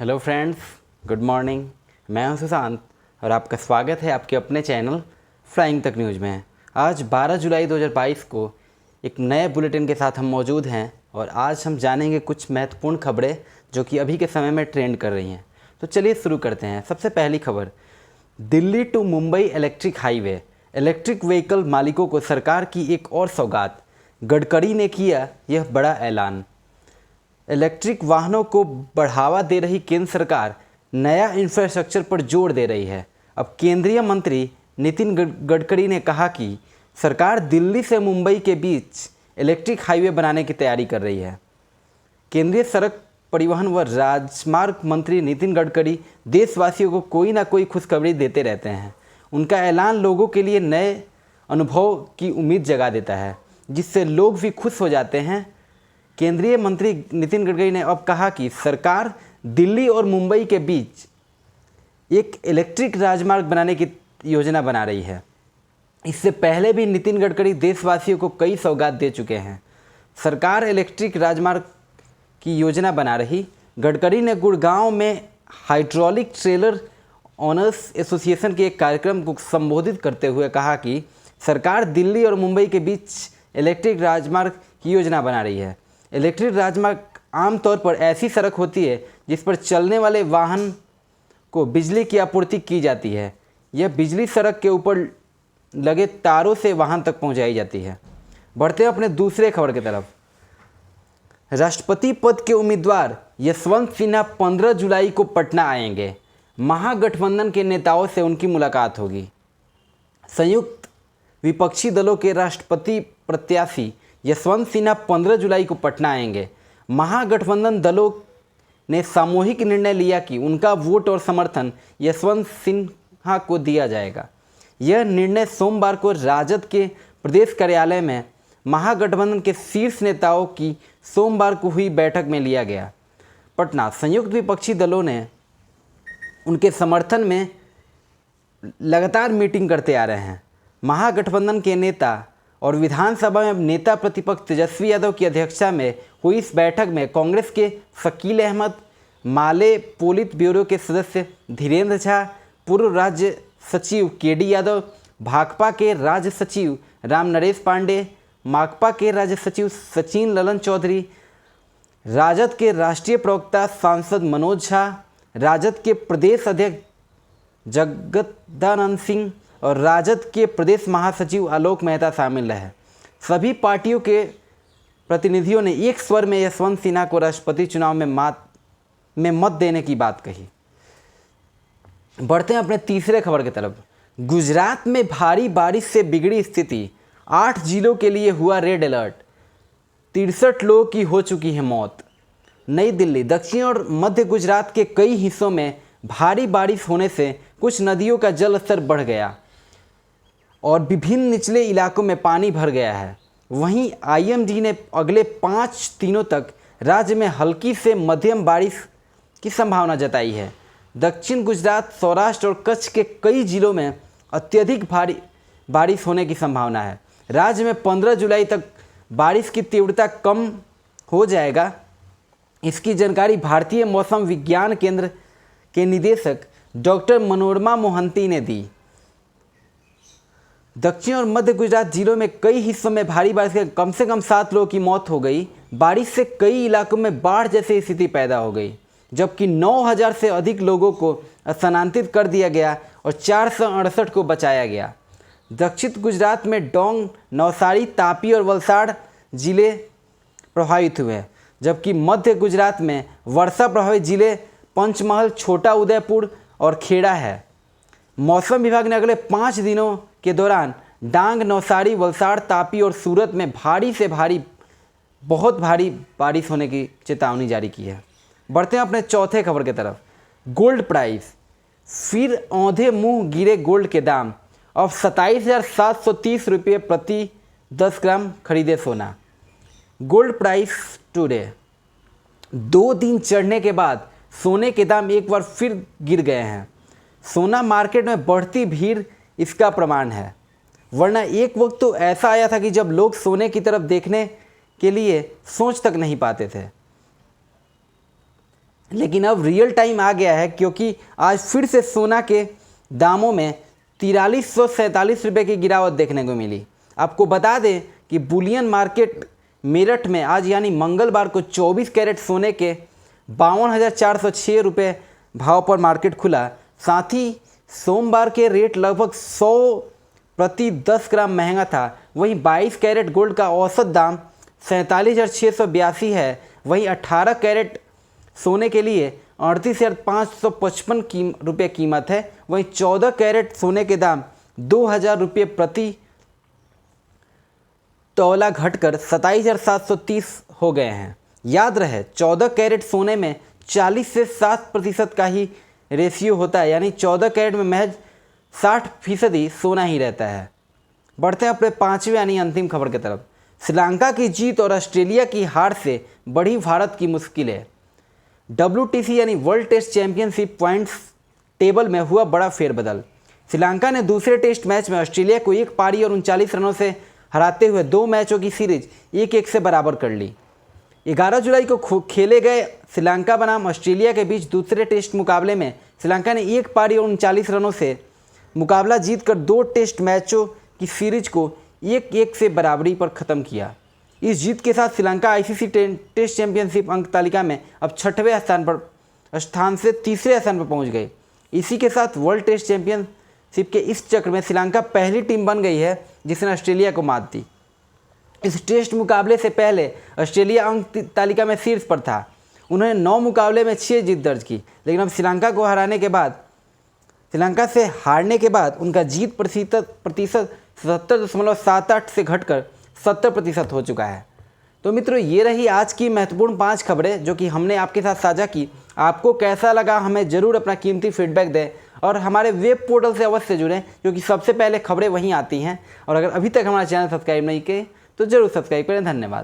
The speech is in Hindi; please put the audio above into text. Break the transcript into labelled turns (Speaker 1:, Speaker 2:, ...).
Speaker 1: Hello friends, good morning. मैं हूं सुशांत और आपका स्वागत है आपके अपने चैनल फ्लाइंग तक न्यूज़ में। आज 12 जुलाई 2022 को एक नए बुलेटिन के साथ हम मौजूद हैं और आज हम जानेंगे कुछ महत्वपूर्ण खबरें जो कि अभी के समय में ट्रेंड कर रही हैं। तो चलिए शुरू करते हैं। सबसे पहली खबर, Delhi to Mumbai electric highway, electric vehicle मालिकों को सरकार की एक और सौगात। गडकरी ने किया यह बड़ा ऐलान। इलेक्ट्रिक वाहनों को बढ़ावा दे रही केंद्र सरकार नया इंफ्रास्ट्रक्चर पर जोर दे रही है। अब केंद्रीय मंत्री नितिन गडकरी ने कहा कि सरकार दिल्ली से मुंबई के बीच इलेक्ट्रिक हाईवे बनाने की तैयारी कर रही है। केंद्रीय सड़क परिवहन व राजमार्ग मंत्री नितिन गडकरी देशवासियों को कोई ना कोई खुशखबरी देते रहते हैं। उनका ऐलान लोगों के लिए नए अनुभव की उम्मीद जगा देता है, जिससे लोग भी खुश हो जाते हैं। केंद्रीय मंत्री नितिन गडकरी ने अब कहा कि सरकार दिल्ली और मुंबई के बीच एक इलेक्ट्रिक राजमार्ग बनाने की योजना बना रही है। इससे पहले भी नितिन गडकरी देशवासियों को कई सौगात दे चुके हैं। सरकार इलेक्ट्रिक राजमार्ग की योजना बना रही। गडकरी ने गुड़गांव में हाइड्रोलिक ट्रेलर ऑनर्स एसोसिएशन के एक कार्यक्रम को संबोधित करते हुए कहा कि सरकार दिल्ली और मुंबई के बीच इलेक्ट्रिक राजमार्ग की योजना बना रही है। इलेक्ट्रिक राजमार्ग आमतौर पर ऐसी सड़क होती है जिस पर चलने वाले वाहन को बिजली की आपूर्ति की जाती है। यह बिजली सड़क के ऊपर लगे तारों से वाहन तक पहुंचाई जाती है। बढ़ते हैं अपने दूसरे खबर की तरफ। राष्ट्रपति पद के उम्मीदवार यशवंत सिन्हा 15 जुलाई को पटना आएंगे। महागठबंधन के नेताओं से उनकी मुलाकात होगी। संयुक्त विपक्षी दलों के राष्ट्रपति प्रत्याशी यशवंत सिन्हा 15 जुलाई को पटना आएंगे। महागठबंधन दलों ने सामूहिक निर्णय लिया कि उनका वोट और समर्थन यशवंत सिन्हा को दिया जाएगा। यह निर्णय सोमवार को राजद के प्रदेश कार्यालय में महागठबंधन के शीर्ष नेताओं की सोमवार को हुई बैठक में लिया गया। पटना संयुक्त विपक्षी दलों ने उनके समर्थन में लगातार मीटिंग करते आ रहे हैं। महागठबंधन के नेता और विधानसभा में नेता प्रतिपक्ष तेजस्वी यादव की अध्यक्षता में हुई इस बैठक में कांग्रेस के शकील अहमद, माले पोलित ब्यूरो के सदस्य धीरेन्द्र झा, पूर्व राज्य सचिव केडी यादव, भाकपा के राज्य सचिव राम नरेश पांडे, माकपा के राज्य सचिव सचिन ललन चौधरी, राजद के राष्ट्रीय प्रवक्ता सांसद मनोज झा, राजद के प्रदेश अध्यक्ष जगदानंद सिंह और राजद के प्रदेश महासचिव आलोक मेहता शामिल रहे। सभी पार्टियों के प्रतिनिधियों ने एक स्वर में यशवंत सिन्हा को राष्ट्रपति चुनाव में मत देने की बात कही। बढ़ते हैं अपने तीसरे खबर की तरफ। गुजरात में भारी बारिश से बिगड़ी स्थिति, 8 जिलों के लिए हुआ रेड अलर्ट, 63 लोगों की हो चुकी है मौत। नई दिल्ली, दक्षिण और मध्य गुजरात के कई हिस्सों में भारी बारिश होने से कुछ नदियों का जल स्तर बढ़ गया और विभिन्न निचले इलाकों में पानी भर गया है। वहीं आईएमडी ने अगले 5 दिनों तक राज्य में हल्की से मध्यम बारिश की संभावना जताई है। दक्षिण गुजरात, सौराष्ट्र और कच्छ के कई जिलों में अत्यधिक भारी बारिश होने की संभावना है। राज्य में 15 जुलाई तक बारिश की तीव्रता कम हो जाएगा। इसकी जानकारी भारतीय मौसम विज्ञान केंद्र के निदेशक डॉक्टर मनोरमा मोहंती ने दी। दक्षिण और मध्य गुजरात जिलों में कई हिस्सों में भारी बारिश से कम 7 लोगों की मौत हो गई। बारिश से कई इलाकों में बाढ़ जैसी स्थिति पैदा हो गई, जबकि 9000 से अधिक लोगों को स्थानांतरित कर दिया गया और 468 को बचाया गया। दक्षिण गुजरात में डोंग, नवसारी, तापी और वलसाड़ जिले प्रभावित हुए, जबकि मध्य गुजरात में वर्षा प्रभावित जिले पंचमहल, छोटा उदयपुर और खेड़ा है। मौसम विभाग ने अगले 5 दिनों के दौरान डांग, नवसारी, वलसाड़, तापी और सूरत में भारी से बहुत भारी बारिश होने की चेतावनी जारी की है। बढ़ते हैं अपने चौथे खबर की तरफ। गोल्ड प्राइस, फिर औंधे मुंह गिरे गोल्ड के दाम। अब 27,730 रुपये प्रति 10 ग्राम खरीदे सोना। गोल्ड प्राइस टुडे 2 दिन चढ़ने के बाद सोने के दाम एक बार फिर गिर गए हैं। सोना मार्केट में बढ़ती भीड़ इसका प्रमाण है, वरना एक वक्त तो ऐसा आया था कि जब लोग सोने की तरफ देखने के लिए सोच तक नहीं पाते थे। लेकिन अब रियल टाइम आ गया है, क्योंकि आज फिर से सोना के दामों में 4347 रुपये की गिरावट देखने को मिली। आपको बता दें कि बुलियन मार्केट मेरठ में आज यानी मंगलवार को 24 कैरेट सोने के 52,406 रुपये भाव पर मार्केट खुला। साथ ही सोमवार के रेट लगभग 100 प्रति 10 ग्राम महंगा था। वहीं 22 कैरेट गोल्ड का औसत दाम 47,682 है। वहीं 18 कैरेट सोने के लिए 38,555 रुपये कीमत है। वहीं 14 कैरेट सोने के दाम 2,000 रुपये प्रति तौला घटकर 27,730 हो गए हैं। याद रहे 14 कैरेट सोने में 40 से 60% का ही रेशियो होता है, यानी 14 कैरेट में महज 60% सोना ही रहता है। बढ़ते हैं अपने पांचवें यानी अंतिम खबर की तरफ। श्रीलंका की जीत और ऑस्ट्रेलिया की हार से बढ़ी भारत की मुश्किलें। WTC यानी world test championship points table में हुआ बड़ा फेरबदल। श्रीलंका ने दूसरे टेस्ट मैच में ऑस्ट्रेलिया को 1 पारी और 39 रनों से हराते हुए 2 मैचों की सीरीज 1-1 से बराबर कर ली। 11 जुलाई को खेले गए श्रीलंका बनाम ऑस्ट्रेलिया के बीच दूसरे टेस्ट मुकाबले में श्रीलंका ने 1 पारी और 39 रनों से मुकाबला जीतकर 2 टेस्ट मैचों की सीरीज को 1-1 से बराबरी पर ख़त्म किया। इस जीत के साथ श्रीलंका ICC टेस्ट चैंपियनशिप अंक तालिका में अब 6वें स्थान से 3रे स्थान पर पहुंच गए। इसी के साथ वर्ल्ड टेस्ट चैंपियनशिप के इस चक्र में श्रीलंका पहली टीम बन गई है जिसने ऑस्ट्रेलिया को मात दी। इस टेस्ट मुकाबले से पहले ऑस्ट्रेलिया अंक तालिका में शीर्ष पर था। उन्होंने 9 मुकाबले में 6 जीत दर्ज की, लेकिन अब श्रीलंका से हारने के बाद उनका जीत प्रतिशत 70.78 से घटकर 70% हो चुका है। तो मित्रों, ये रही आज की महत्वपूर्ण 5 खबरें जो कि हमने आपके साथ साझा की। आपको कैसा लगा हमें ज़रूर अपना कीमती फीडबैक दें और हमारे वेब पोर्टल से अवश्य जुड़ें, क्योंकि सबसे पहले खबरें वहीं आती हैं। और अगर अभी तक हमारा चैनल सब्सक्राइब नहीं किए तो ज़रूर सब्सक्राइब करें। धन्यवाद।